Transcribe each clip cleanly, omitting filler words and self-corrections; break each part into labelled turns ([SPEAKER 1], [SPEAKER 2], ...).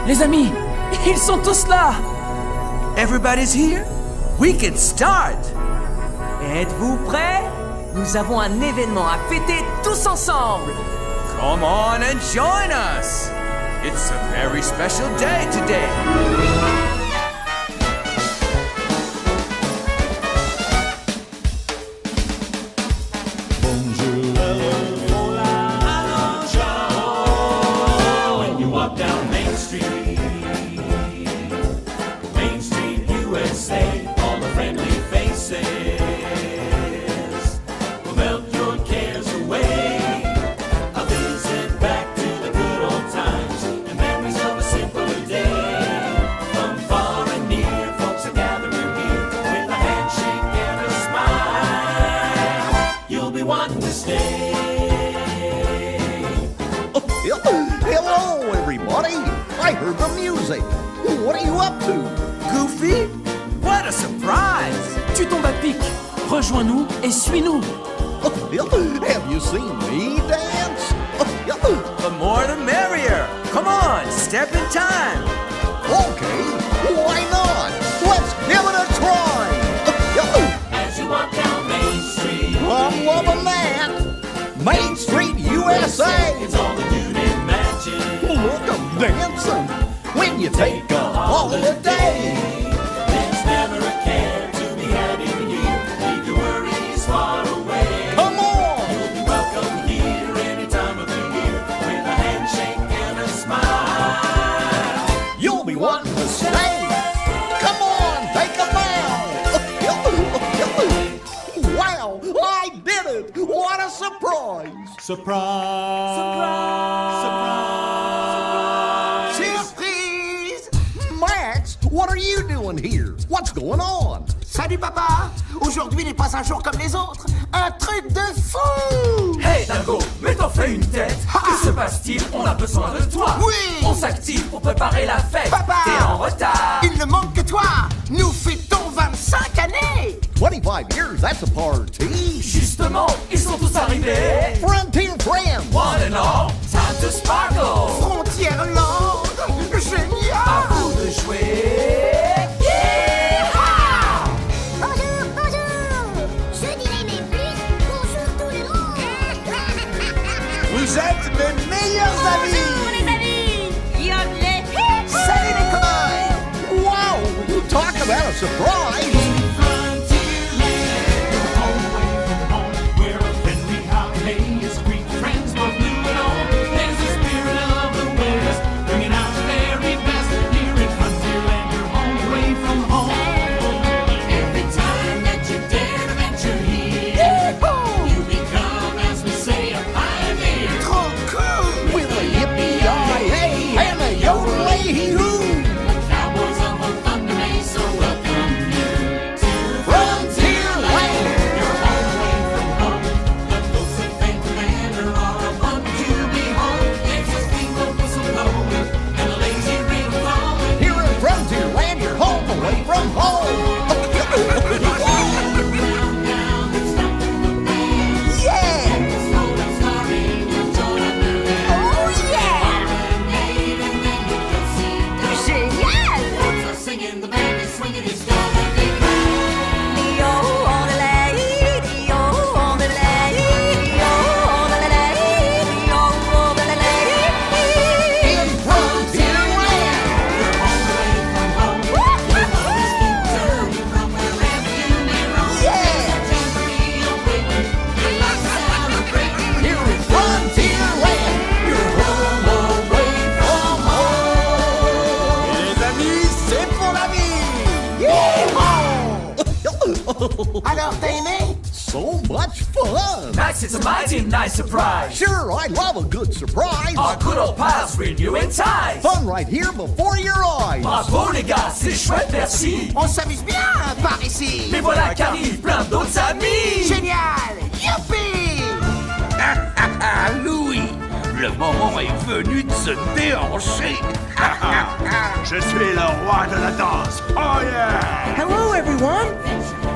[SPEAKER 1] Les amis, ils sont tous là!
[SPEAKER 2] Everybody's here? We can start!
[SPEAKER 3] Êtes-vous prêts? Nous avons un événement à fêter tous ensemble!
[SPEAKER 2] Come on and join us! It's a very special day today!
[SPEAKER 4] Hello, everybody! I heard the music. What are you up to?
[SPEAKER 2] Goofy? What a surprise!
[SPEAKER 1] Tu tombes à pic! Rejoins-nous et suis-nous!
[SPEAKER 4] Have you seen me dance?
[SPEAKER 2] The more the merrier! Come on, step in time!
[SPEAKER 4] Okay, why not? Let's give it a try!
[SPEAKER 5] As you walk down Main Street,
[SPEAKER 4] I'm loving that! Main Street, USA!
[SPEAKER 5] it's all that you'd imagine.
[SPEAKER 4] Look, I'm dancing when you take a holiday!
[SPEAKER 5] There's never a care to be had in here. Leave your worries far away.
[SPEAKER 4] Come on!
[SPEAKER 5] You'll be welcome here any time of the year with a handshake and a smile.
[SPEAKER 4] You'll be wanting to stay! Come on, take a bow! Wow, I did it! What a surprise!
[SPEAKER 5] Surprise!
[SPEAKER 4] Surprise! Max, what are you doing here? What's going on?
[SPEAKER 6] Salut papa! Aujourd'hui n'est pas un jour comme les autres. Un truc de fou!
[SPEAKER 1] Hey Dingo, mais t'en fais une tête! Que se passe-t-il? On a besoin de toi!
[SPEAKER 6] Oui!
[SPEAKER 1] On s'active pour préparer la fête!
[SPEAKER 6] Papa!
[SPEAKER 1] T'es en retard!
[SPEAKER 6] Il ne manque que toi! Nous fêtons 25 années!
[SPEAKER 4] 25 years, that's a party!
[SPEAKER 1] Justement, ils sont tous arrivés!
[SPEAKER 4] Frontier friends!
[SPEAKER 1] One and all, time to sparkle!
[SPEAKER 6] Frontière Land!
[SPEAKER 1] À
[SPEAKER 6] Génial!
[SPEAKER 1] vous de jouer!
[SPEAKER 7] Bonjour, bonjour! Je dirais même plus, bonjour tout le monde!
[SPEAKER 4] Vous êtes mes meilleurs
[SPEAKER 7] Bonjour
[SPEAKER 4] amis!
[SPEAKER 7] les amis! Yodelé!
[SPEAKER 6] Salut les copains!
[SPEAKER 4] Wow! Talk about a surprise!
[SPEAKER 6] Trop cool!
[SPEAKER 4] With a yippee-yi-hey and a yodelay-hoo!
[SPEAKER 5] Cowboys of the Thunder Mesa welcome you.
[SPEAKER 6] Alors, t'as aimé?
[SPEAKER 4] So much fun!
[SPEAKER 1] Max, it's a mighty nice surprise.
[SPEAKER 4] Sure, I love a good surprise.
[SPEAKER 1] Our good old pals renewing ties.
[SPEAKER 4] Fun right here before your eyes.
[SPEAKER 1] Bravo les gars, c'est chouette, merci.
[SPEAKER 6] On s'amuse bien par ici.
[SPEAKER 1] Mais voilà qu'arrivent plein d'autres amis.
[SPEAKER 6] Génial! Youpi!
[SPEAKER 8] Louis, le moment est venu de se déhancher. Je suis le roi de la danse. Oh yeah!
[SPEAKER 3] Hello, everyone!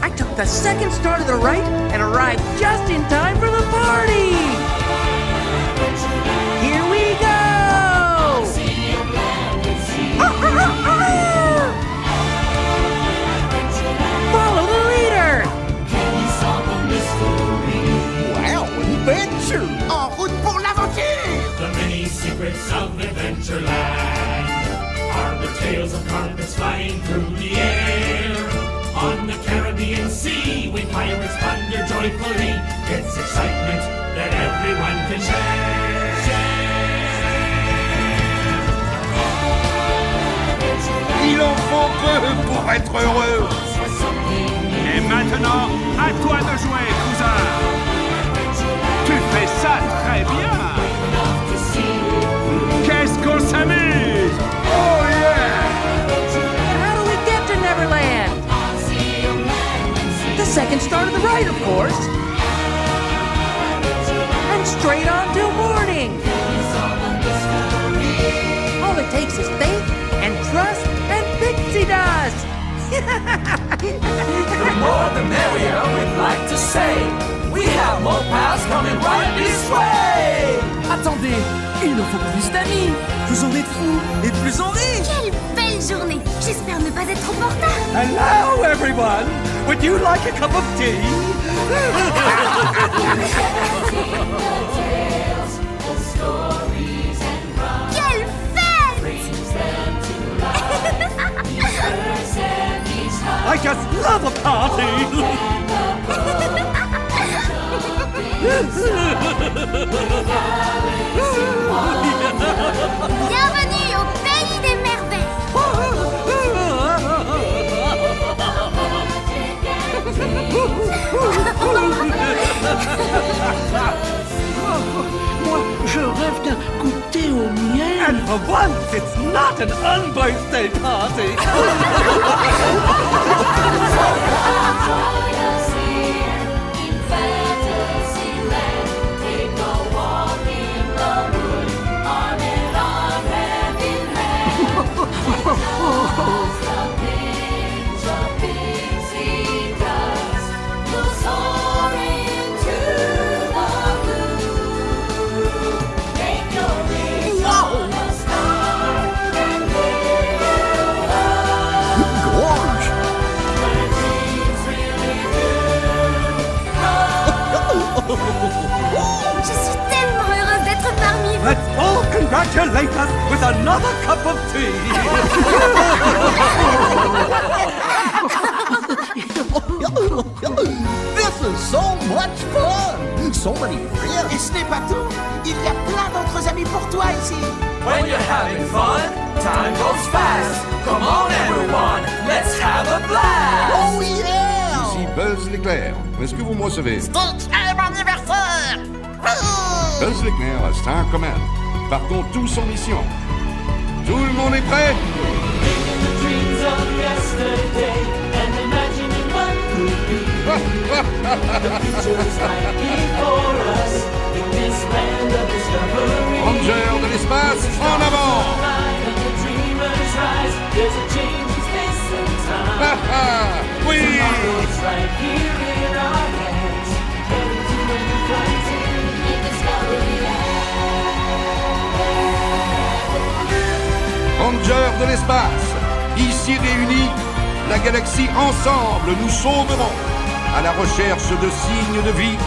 [SPEAKER 3] I took the second star to the right and arrived just in time for the party! Here we go! Follow the leader!
[SPEAKER 4] Wow, adventure!
[SPEAKER 6] En route pour l'aventure!
[SPEAKER 5] The many secrets of Adventureland. Harbor tales of carpets flying through the air. On the Caribbean Sea, we pirates plunder joyfully. It's excitement that everyone can share.
[SPEAKER 8] Il en faut peu pour être heureux. Et maintenant, à toi de jouer, cousin. Tu fais ça très bien. Qu'est-ce qu'on s'amuse? Oh yeah!
[SPEAKER 3] How do we get to Neverland? The second star to the right, of course. And straight on till morning. All it takes is faith and trust and pixie dust.
[SPEAKER 1] The more the merrier, we'd like to say. We have more pals coming right this way.
[SPEAKER 3] Attendez, il nous faut plus d'amis. Plus on est de fous et plus on rit.
[SPEAKER 7] Quelle belle journée! J'espère ne pas être trop en retard.
[SPEAKER 2] Hello, everyone! Would you like a cup of tea?
[SPEAKER 7] Quelle fête!
[SPEAKER 2] I just love a party!
[SPEAKER 7] Bienvenue au pays des merveilles!
[SPEAKER 9] Moi, je rêve d'un goûter au miel.
[SPEAKER 2] And for once, it's not an unbirthday party!
[SPEAKER 7] Je suis tellement heureuse d'être parmi vous!
[SPEAKER 2] Let's all congratulate us with another cup of tea!
[SPEAKER 4] This is so much fun! So many
[SPEAKER 6] Et
[SPEAKER 4] friends!
[SPEAKER 6] ce n'est pas tout, il y a plein d'autres amis pour toi ici.
[SPEAKER 1] When you're having fun, time goes fast. Come on, everyone, let's have a blast.
[SPEAKER 4] Oh yeah!
[SPEAKER 10] Ici Buzz l'éclair. Est-ce que vous me recevez?
[SPEAKER 6] Stitch est mon anniversaire!
[SPEAKER 10] Buzz l'éclair à Star Command. Partons tous en mission. Tout le monde est prêt?
[SPEAKER 5] Dreams of yesterday and imagining what could be. The future's right before us in this land of discovery.
[SPEAKER 10] Ranger de l'espace, en avant!
[SPEAKER 5] Light of the dreamers rise. There's a change in space and time.
[SPEAKER 10] Oui!
[SPEAKER 5] Tomorrow's right here in our hands. Heading to a new frontier in Discovery Land.
[SPEAKER 10] Ranger de l'espace, ici réunis, la galaxie ensemble, nous sauverons. À la recherche de signes de vie,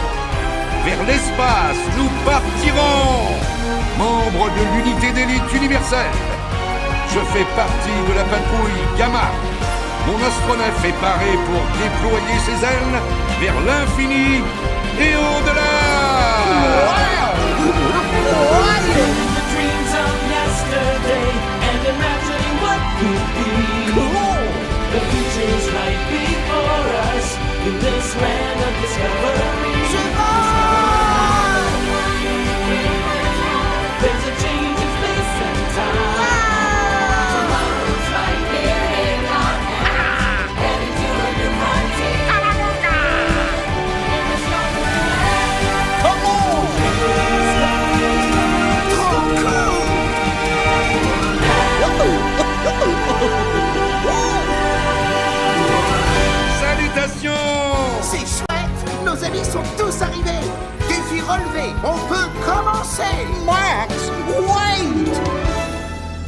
[SPEAKER 10] vers l'espace, nous partirons. Membre de l'unité d'élite universelle, je fais partie de la patrouille Gamma. Mon astronef est paré pour déployer ses ailes vers l'infini et au-delà.
[SPEAKER 5] The dreams of yesterday and imagining what could be. The future's right before us in this
[SPEAKER 6] peut commencer.
[SPEAKER 4] Max, wait!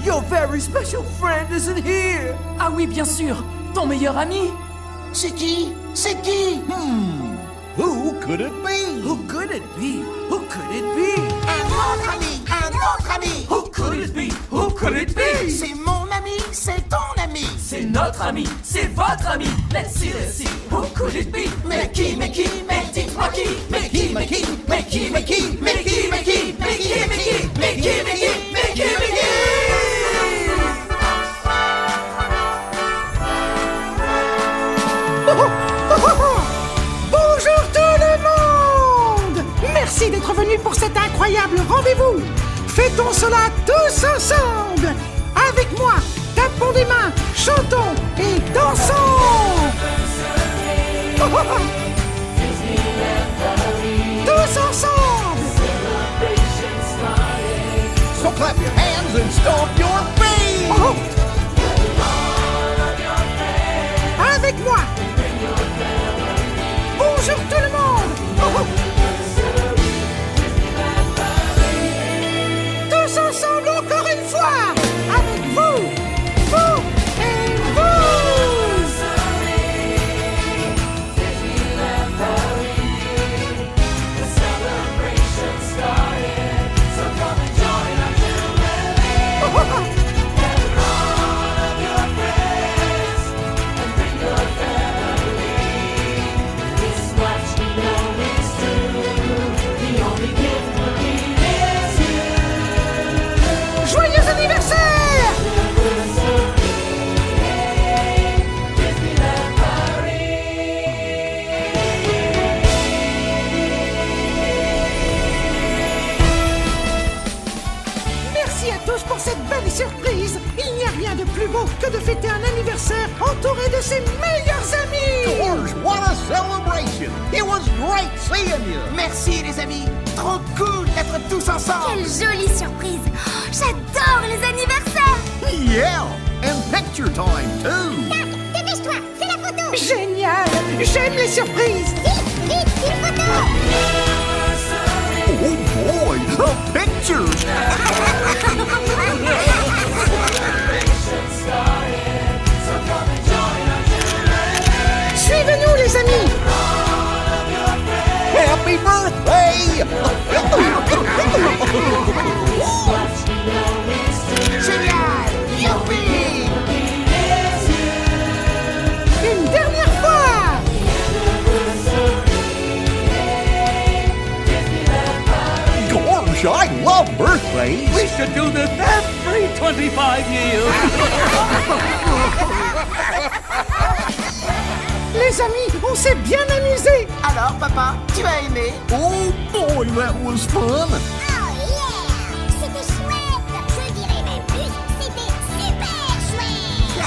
[SPEAKER 1] Your very special friend isn't here.
[SPEAKER 11] Ah oui, bien sûr. Ton meilleur ami.
[SPEAKER 6] C'est qui? C'est qui?
[SPEAKER 4] Who could it be?
[SPEAKER 1] Who could it be? Who could it be?
[SPEAKER 6] Un autre ami, un autre ami.
[SPEAKER 1] Who could it be? Who could it be?
[SPEAKER 6] C'est mon ami, c'est ton ami.
[SPEAKER 1] C'est notre ami, c'est votre ami. Let's see, let's see. Who could it be? Mais qui, dites-moi qui? Mais qui, mais qui, mais qui, mais qui, mais qui, mais qui, mais qui, mais qui, mais qui, mais qui, mais qui, mais qui?
[SPEAKER 9] Bonjour tout le monde! Merci d'être venus pour cet incroyable rendez-vous. Fêtons cela tous ensemble. Avec moi, tapons des mains, chantons et dansons. Tous ensemble.
[SPEAKER 4] So clap your hands and stomp your feet!
[SPEAKER 9] Avec moi. Bonjour tout le monde. Tous ensemble encore une fois. Avec vous, vous et vous. Joyeux anniversaire! Merci à tous pour cette belle surprise. Il n'y a rien de plus beau que de fêter un anniversaire entouré de ses meilleurs amis.
[SPEAKER 4] George, what a celebration! It was great seeing you!
[SPEAKER 6] Merci les amis. Trop cool d'être tous ensemble.
[SPEAKER 7] Quelle jolie surprise. Oh, j'adore les anniversaires.
[SPEAKER 4] Yeah! And picture time, too!
[SPEAKER 7] Tac, dépêche-toi, fais la photo.
[SPEAKER 9] Génial! J'aime les surprises.
[SPEAKER 7] Vite, vite, une photo.
[SPEAKER 4] Oh boy, the pictures!
[SPEAKER 9] Suivez-nous les amis.
[SPEAKER 4] Happy birthday!
[SPEAKER 6] Génial. Youpi.
[SPEAKER 9] Une dernière fois.
[SPEAKER 4] George, I love birthdays!
[SPEAKER 1] We should do this every 25 years.
[SPEAKER 9] Les amis, on s'est bien amusés.
[SPEAKER 6] Alors papa, tu as aimé?
[SPEAKER 4] Oh boy, that was fun!
[SPEAKER 7] Oh yeah. C'était chouette. Je dirais même plus, c'était super chouette.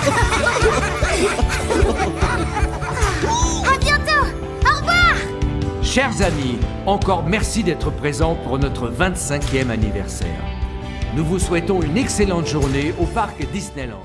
[SPEAKER 7] À bientôt. Au revoir.
[SPEAKER 3] Chers amis, encore merci d'être présents pour notre 25e anniversaire. Nous vous souhaitons une excellente journée au parc Disneyland.